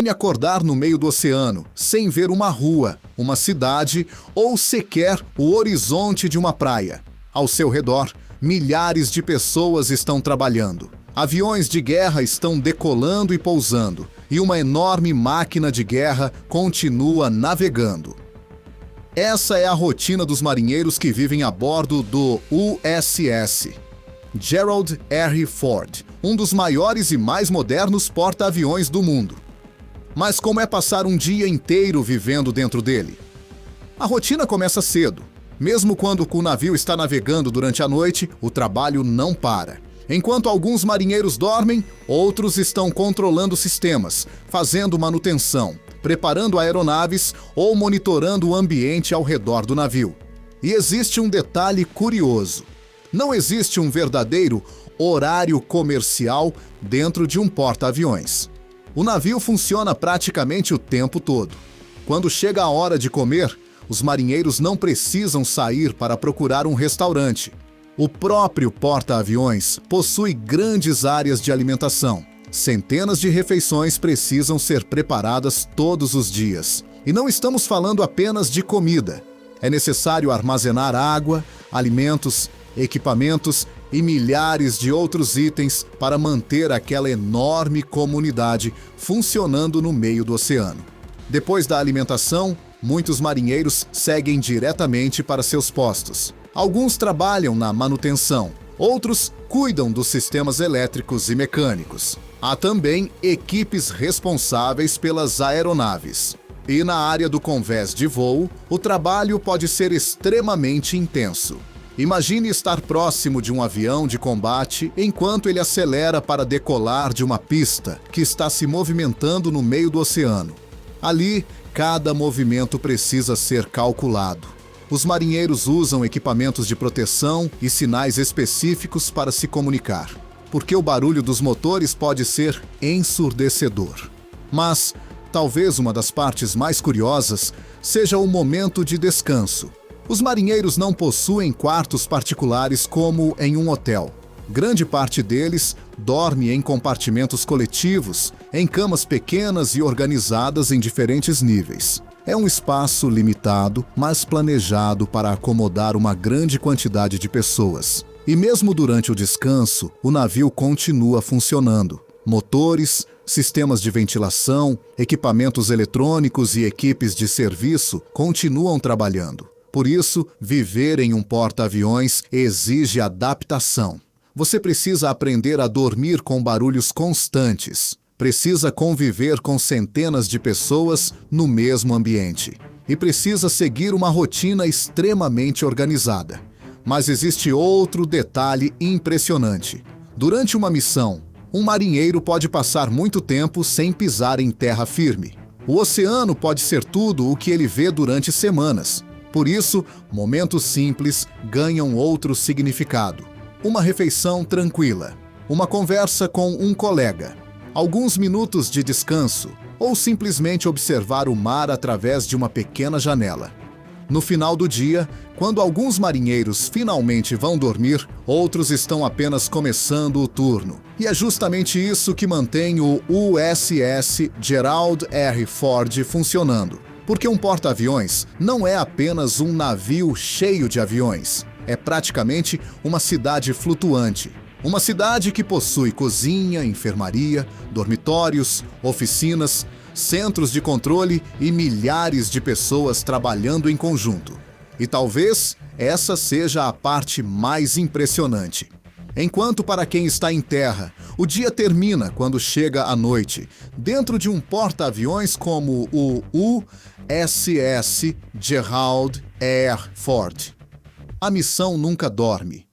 Imagine acordar no meio do oceano, sem ver uma rua, uma cidade ou sequer o horizonte de uma praia. Ao seu redor, milhares de pessoas estão trabalhando. Aviões de guerra estão decolando e pousando, e uma enorme máquina de guerra continua navegando. Essa é a rotina dos marinheiros que vivem a bordo do USS Gerald R. Ford, um dos maiores e mais modernos porta-aviões do mundo. Mas como é passar um dia inteiro vivendo dentro dele? A rotina começa cedo. Mesmo quando o navio está navegando durante a noite, o trabalho não para. Enquanto alguns marinheiros dormem, outros estão controlando sistemas, fazendo manutenção, preparando aeronaves ou monitorando o ambiente ao redor do navio. E existe um detalhe curioso. Não existe um verdadeiro horário comercial dentro de um porta-aviões. O navio funciona praticamente o tempo todo. Quando chega a hora de comer, os marinheiros não precisam sair para procurar um restaurante. O próprio porta-aviões possui grandes áreas de alimentação. Centenas de refeições precisam ser preparadas todos os dias. E não estamos falando apenas de comida. É necessário armazenar água, alimentos, equipamentos e milhares de outros itens para manter aquela enorme comunidade funcionando no meio do oceano. Depois da alimentação, muitos marinheiros seguem diretamente para seus postos. Alguns trabalham na manutenção, outros cuidam dos sistemas elétricos e mecânicos. Há também equipes responsáveis pelas aeronaves. E na área do convés de voo, o trabalho pode ser extremamente intenso. Imagine estar próximo de um avião de combate enquanto ele acelera para decolar de uma pista que está se movimentando no meio do oceano. Ali, cada movimento precisa ser calculado. Os marinheiros usam equipamentos de proteção e sinais específicos para se comunicar, porque o barulho dos motores pode ser ensurdecedor. Mas, talvez uma das partes mais curiosas seja o momento de descanso. Os marinheiros não possuem quartos particulares como em um hotel. Grande parte deles dorme em compartimentos coletivos, em camas pequenas e organizadas em diferentes níveis. É um espaço limitado, mas planejado para acomodar uma grande quantidade de pessoas. E mesmo durante o descanso, o navio continua funcionando. Motores, sistemas de ventilação, equipamentos eletrônicos e equipes de serviço continuam trabalhando. Por isso, viver em um porta-aviões exige adaptação. Você precisa aprender a dormir com barulhos constantes. Precisa conviver com centenas de pessoas no mesmo ambiente. E precisa seguir uma rotina extremamente organizada. Mas existe outro detalhe impressionante. Durante uma missão, um marinheiro pode passar muito tempo sem pisar em terra firme. O oceano pode ser tudo o que ele vê durante semanas. Por isso, momentos simples ganham outro significado. Uma refeição tranquila, uma conversa com um colega, alguns minutos de descanso ou simplesmente observar o mar através de uma pequena janela. No final do dia, quando alguns marinheiros finalmente vão dormir, outros estão apenas começando o turno. E é justamente isso que mantém o USS Gerald R. Ford funcionando. Porque um porta-aviões não é apenas um navio cheio de aviões. É praticamente uma cidade flutuante. Uma cidade que possui cozinha, enfermaria, dormitórios, oficinas, centros de controle e milhares de pessoas trabalhando em conjunto. E talvez essa seja a parte mais impressionante. Enquanto para quem está em terra, o dia termina quando chega a noite, dentro de um porta-aviões como o USS Gerald R. Ford. A missão nunca dorme.